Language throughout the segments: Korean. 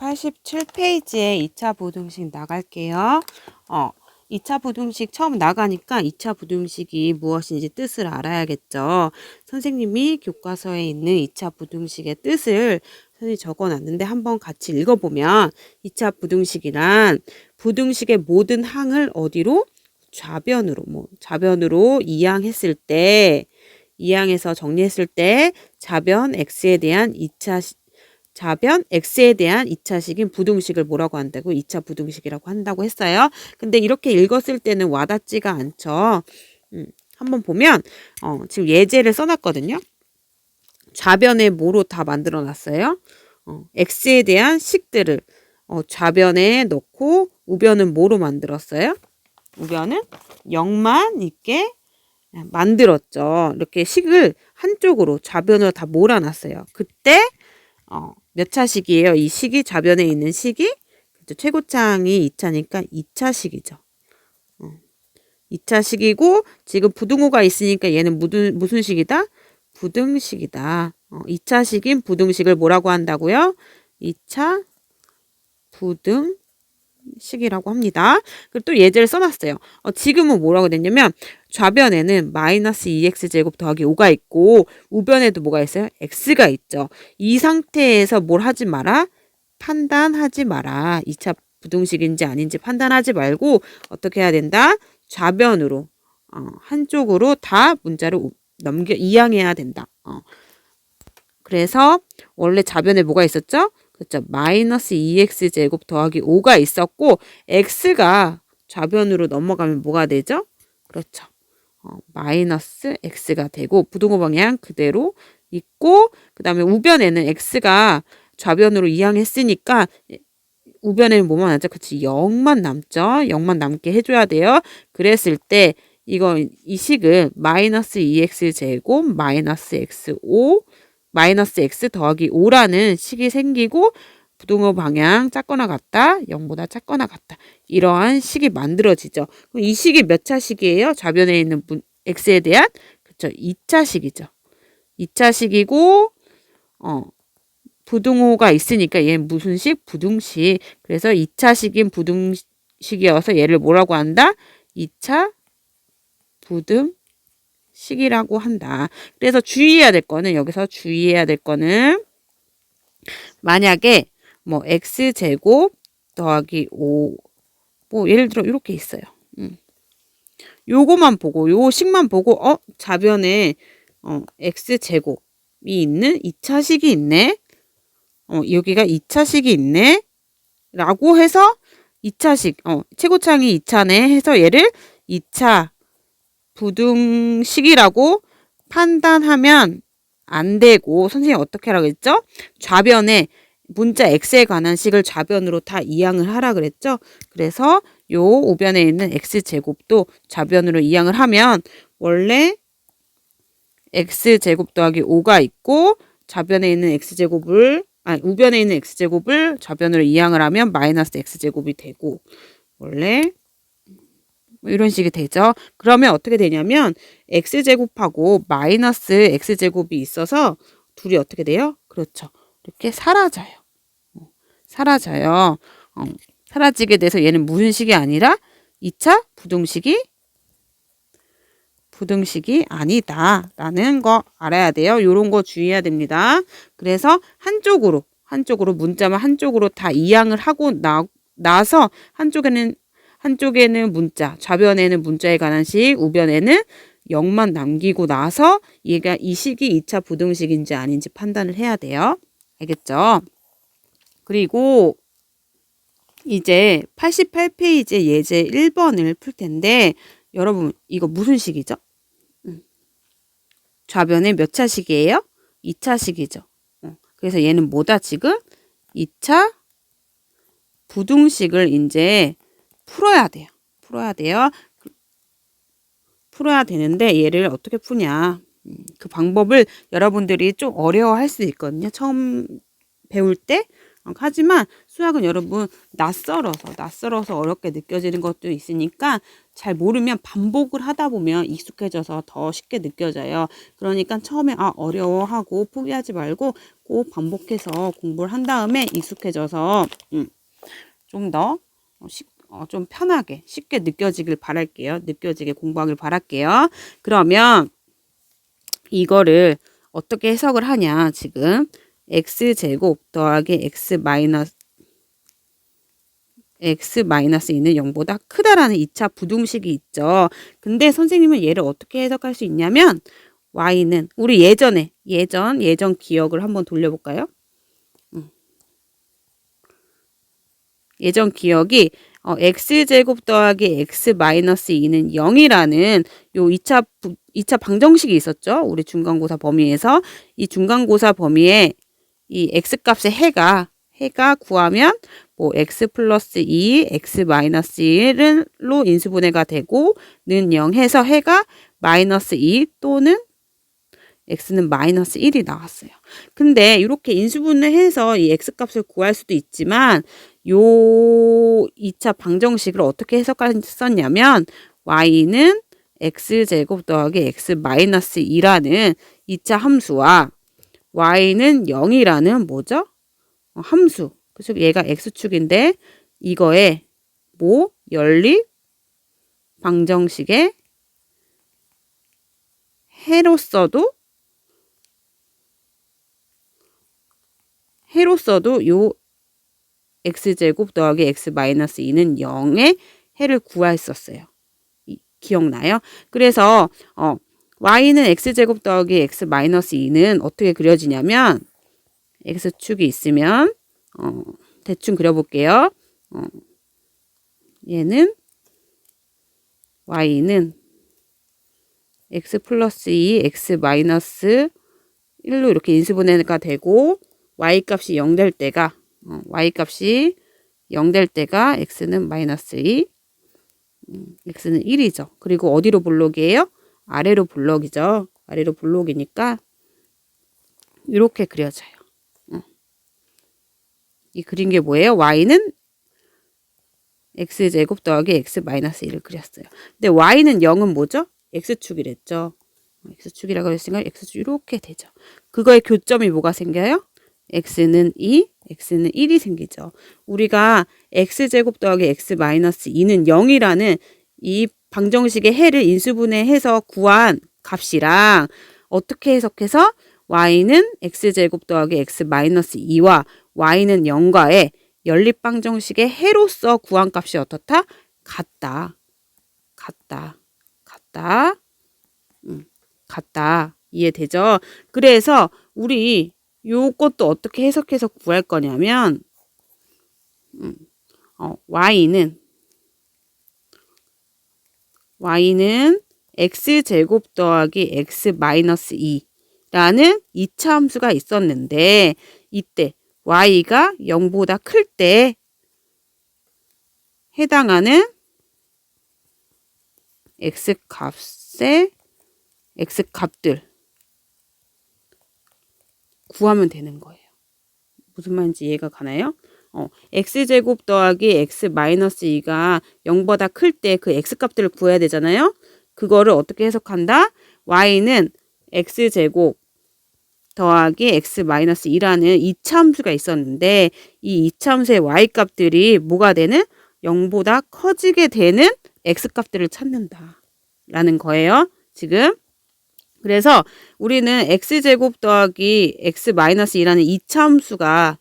87페이지에 2차 부등식 나갈게요. 2차 부등식 처음 나가니까 2차 부등식이 무엇인지 뜻을 알아야겠죠. 선생님이 교과서에 있는 2차 부등식의 뜻을 선생님이 적어놨는데 한번 같이 읽어보면 2차 부등식이란 부등식의 모든 항을 어디로? 좌변으로 이항했을 때, 이항해서 정리했을 때 좌변 x에 대한 2차식인 부등식을 뭐라고 한다고? 2차 부등식이라고 한다고 했어요. 근데 이렇게 읽었을 때는 와닿지가 않죠. 한번 보면 지금 예제를 써놨거든요. 좌변에 뭐로 다 만들어 놨어요? x에 대한 식들을 좌변에 넣고 우변은 뭐로 만들었어요? 우변은 0만 있게 만들었죠. 이렇게 식을 한쪽으로 좌변으로 다 몰아놨어요. 그때 몇 차식이에요? 이 식이 좌변에 있는 식이 최고창이 2차니까 2차식이죠. 2차식이고 지금 부등호가 있으니까 얘는 무슨 식이다? 부등식이다. 2차식인 부등식을 뭐라고 한다고요? 2차 부등식이라고 합니다. 그리고 또 예제를 써놨어요. 지금은 뭐라고 됐냐면 좌변에는 마이너스 2x제곱 더하기 5가 있고 우변에도 뭐가 있어요? x가 있죠. 이 상태에서 뭘 하지 마라? 판단하지 마라. 2차 부등식인지 아닌지 판단하지 말고 어떻게 해야 된다? 좌변으로 한쪽으로 다 문자를 이항해야 된다. 그래서 원래 좌변에 뭐가 있었죠? 그렇죠. 마이너스 2x제곱 더하기 5가 있었고 x가 좌변으로 넘어가면 뭐가 되죠? 그렇죠. 마이너스 x가 되고 부등호 방향 그대로 있고 그 다음에 우변에는 x가 좌변으로 이항했으니까 우변에는 뭐만 남죠? 그치, 0만 남죠. 0만 남게 해줘야 돼요. 그랬을 때 이 식은 마이너스 2x제곱 마이너스 x 더하기 5라는 식이 생기고 부등호 방향 작거나 같다, 0보다 작거나 같다. 이러한 식이 만들어지죠. 그럼 이 식이 몇 차식이에요? 좌변에 있는 x에 대한 그렇죠. 2차식이죠. 2차식이고 부등호가 있으니까 얘는 무슨 식? 부등식. 그래서 2차식인 부등식이어서 얘를 뭐라고 한다? 2차 부등식이라고 한다. 그래서 주의해야 될 거는 여기서 주의해야 될 거는 만약에 뭐 x제곱 더하기 5 뭐 예를 들어 이렇게 있어요. 요거만 보고 요 식만 보고 좌변에 x제곱이 있는 2차식이 있네. 여기가 2차식이 있네. 라고 해서 2차식, 최고창이 2차네 해서 얘를 2차 부등식이라고 판단하면 안 되고, 선생님이 어떻게 하라고 했죠? 좌변에 문자 x에 관한 식을 좌변으로 다 이항을 하라 그랬죠? 그래서 요 우변에 있는 x제곱도 좌변으로 이항을 하면 원래 x제곱 더하기 5가 있고 우변에 있는 x제곱을 좌변으로 이항을 하면 마이너스 x제곱이 되고 원래 이런 식이 되죠. 그러면 어떻게 되냐면 x제곱하고 마이너스 x제곱이 있어서 둘이 어떻게 돼요? 그렇죠. 이렇게 사라져요. 사라지게 돼서 얘는 무슨 식이 아니라 2차 부등식이 아니다 라는 거 알아야 돼요. 요런 거 주의해야 됩니다. 그래서 한쪽으로 문자만 한쪽으로 다 이항을 하고 나서 한쪽에는 문자, 좌변에는 문자에 관한 식, 우변에는 0만 남기고 나서 얘가 이 식이 2차 부등식인지 아닌지 판단을 해야 돼요. 알겠죠? 그리고 이제 88페이지 예제 1번을 풀 텐데 여러분 이거 무슨 식이죠? 좌변에 몇 차식이에요? 2차식이죠. 그래서 얘는 뭐다 지금? 2차 부등식을 이제 풀어야 돼요. 풀어야 되는데 얘를 어떻게 푸냐. 그 방법을 여러분들이 좀 어려워할 수 있거든요. 처음 배울 때 하지만 수학은 여러분 낯설어서 어렵게 느껴지는 것도 있으니까 잘 모르면 반복을 하다 보면 익숙해져서 더 쉽게 느껴져요. 그러니까 처음에 어려워하고 포기하지 말고 꼭 반복해서 공부를 한 다음에 익숙해져서 좀 더 좀 편하게 쉽게 느껴지길 바랄게요. 느껴지게 공부하길 바랄게요. 그러면 이거를 어떻게 해석을 하냐 지금 x제곱 더하기 x 마이너스 2는 0보다 크다라는 2차 부등식이 있죠. 근데 선생님은 얘를 어떻게 해석할 수 있냐면 y는 우리 예전 기억을 한번 돌려볼까요? 예전 기억이 x제곱 더하기 x 마이너스 2는 0이라는 요 2차 방정식이 있었죠. 우리 중간고사 범위에서 이 중간고사 범위에 이 x 값의 해가 구하면 뭐 x 플러스 2, x 마이너스 1로 인수분해가 되고 는 0 해서 해가 마이너스 2 또는 x는 마이너스 1이 나왔어요. 근데 이렇게 인수분해해서 이 x 값을 구할 수도 있지만 요 2차 방정식을 어떻게 해석했었냐면 y는 x제곱 더하기 x 마이너스 2라는 2차 함수와 y는 0이라는 뭐죠? 함수. 그래서 얘가 x축인데 이거에 뭐 연립 방정식의 해로서도 요 x제곱 더하기 x 마이너스 2는 0의 해를 구했었어요. 기억나요? 그래서 y는 x제곱 더하기 x 마이너스 2는 어떻게 그려지냐면 x축이 있으면 대충 그려볼게요. 얘는 y는 x 플러스 2, x 마이너스 1로 이렇게 인수분해가 되고 y값이 0 될 때가 x는 마이너스 2, x는 1이죠. 그리고 어디로 볼록이에요? 아래로 볼록이죠. 아래로 볼록이니까 이렇게 그려져요. 이 그린 게 뭐예요? y는 x제곱 더하기 x 마이너스 1을 그렸어요. 근데 y는 0은 뭐죠? x축이랬죠. x축이라고 했으니까 x축 이렇게 되죠. 그거의 교점이 뭐가 생겨요? x는 2, x는 1이 생기죠. 우리가 x제곱 더하기 x 마이너스 2는 0이라는 이 방정식의 해를 인수분해해서 구한 값이랑 어떻게 해석해서 y는 x제곱 더하기 x 마이너스 2와 y는 0과의 연립방정식의 해로서 구한 값이 어떻다? 같다. 이해되죠? 그래서 우리 요것도 어떻게 해석해서 구할 거냐면 y는 x제곱 더하기 x 마이너스 2라는 2차 함수가 있었는데 이때 y가 0보다 클 때 해당하는 x값들 구하면 되는 거예요. 무슨 말인지 이해가 가나요? x제곱 더하기 x 마이너스 2가 0보다 클 때 그 x값들을 구해야 되잖아요. 그거를 어떻게 해석한다? y는 x제곱 더하기 x 마이너스 2라는 2차 함수가 있었는데 이 2차 함수의 y값들이 뭐가 되는? 0보다 커지게 되는 x값들을 찾는다 라는 거예요. 지금. 그래서 우리는 x제곱 더하기 x 마이너스 2라는 2차 함수가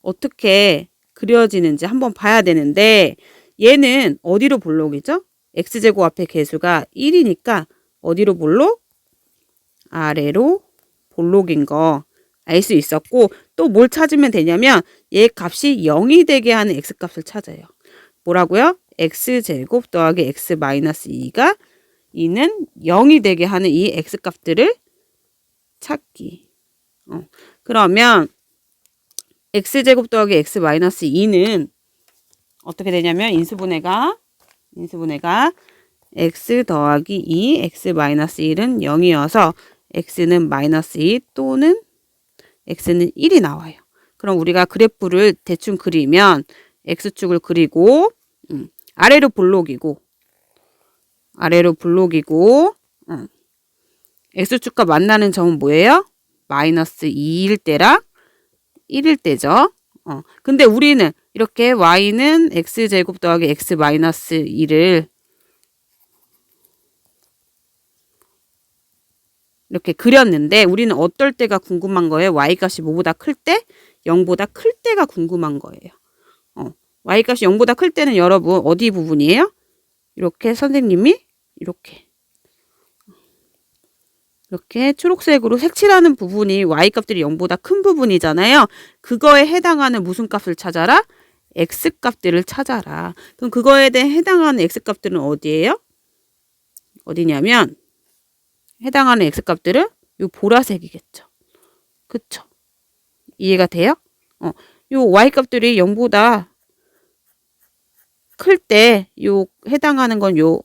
어떻게 그려지는지 한번 봐야 되는데 얘는 어디로 볼록이죠? x제곱 앞에 개수가 1이니까 어디로 볼록? 아래로 볼록인 거 알 수 있었고 또 뭘 찾으면 되냐면 얘 값이 0이 되게 하는 x값을 찾아요. 뭐라고요? x제곱 더하기 x 마이너스 2가 2는 0이 되게 하는 이 x값들을 찾기. 그러면 x제곱 더하기 x 마이너스 2는 어떻게 되냐면 인수분해가 x 더하기 2, x 마이너스 1은 0이어서 x는 마이너스 2 또는 x는 1이 나와요. 그럼 우리가 그래프를 대충 그리면 x축을 그리고 아래로 볼록이고 x축과 만나는 점은 뭐예요? 마이너스 2일 때랑 1일 때죠. 근데 우리는 이렇게 y는 x제곱 더하기 x 마이너스 1을 이렇게 그렸는데 우리는 어떨 때가 궁금한 거예요? y값이 뭐보다 클 때? 0보다 클 때가 궁금한 거예요. y값이 0보다 클 때는 여러분 어디 부분이에요? 이렇게 선생님이 이렇게 초록색으로 색칠하는 부분이 y값들이 0보다 큰 부분이잖아요. 그거에 해당하는 무슨 값을 찾아라? x값들을 찾아라. 그럼 그거에 대해 해당하는 x값들은 어디예요? 어디냐면 해당하는 x값들은 요 보라색이겠죠. 그쵸? 이해가 돼요? 요 y값들이 0보다 클 때 요 해당하는 건 요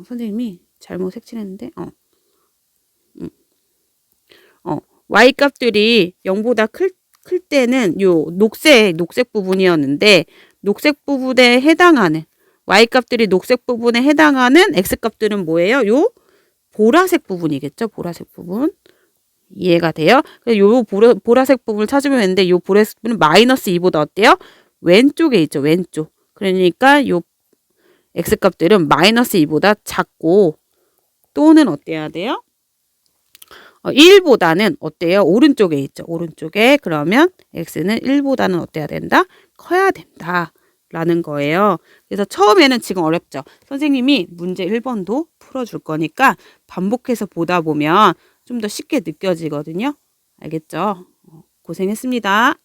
선생님이 잘못 색칠했는데 y값들이 0보다 클 때는 요 녹색 부분이었는데 녹색 부분에 해당하는 y값들이 녹색 부분에 해당하는 x값들은 뭐예요? 요 보라색 부분이겠죠. 보라색 부분. 이해가 돼요? 요 보라색 부분을 찾으면 되는데 요 보라색 부분은 마이너스 2보다 어때요? 왼쪽에 있죠. 왼쪽. 그러니까 요 x값들은 마이너스 2보다 작고 또는 어때야 돼요? 1보다는 어때요? 오른쪽에 있죠. 오른쪽에. 그러면 x는 1보다는 어때야 된다? 커야 된다. 라는 거예요. 그래서 처음에는 지금 어렵죠. 선생님이 문제 1번도 풀어줄 거니까 반복해서 보다 보면 좀 더 쉽게 느껴지거든요. 알겠죠? 고생했습니다.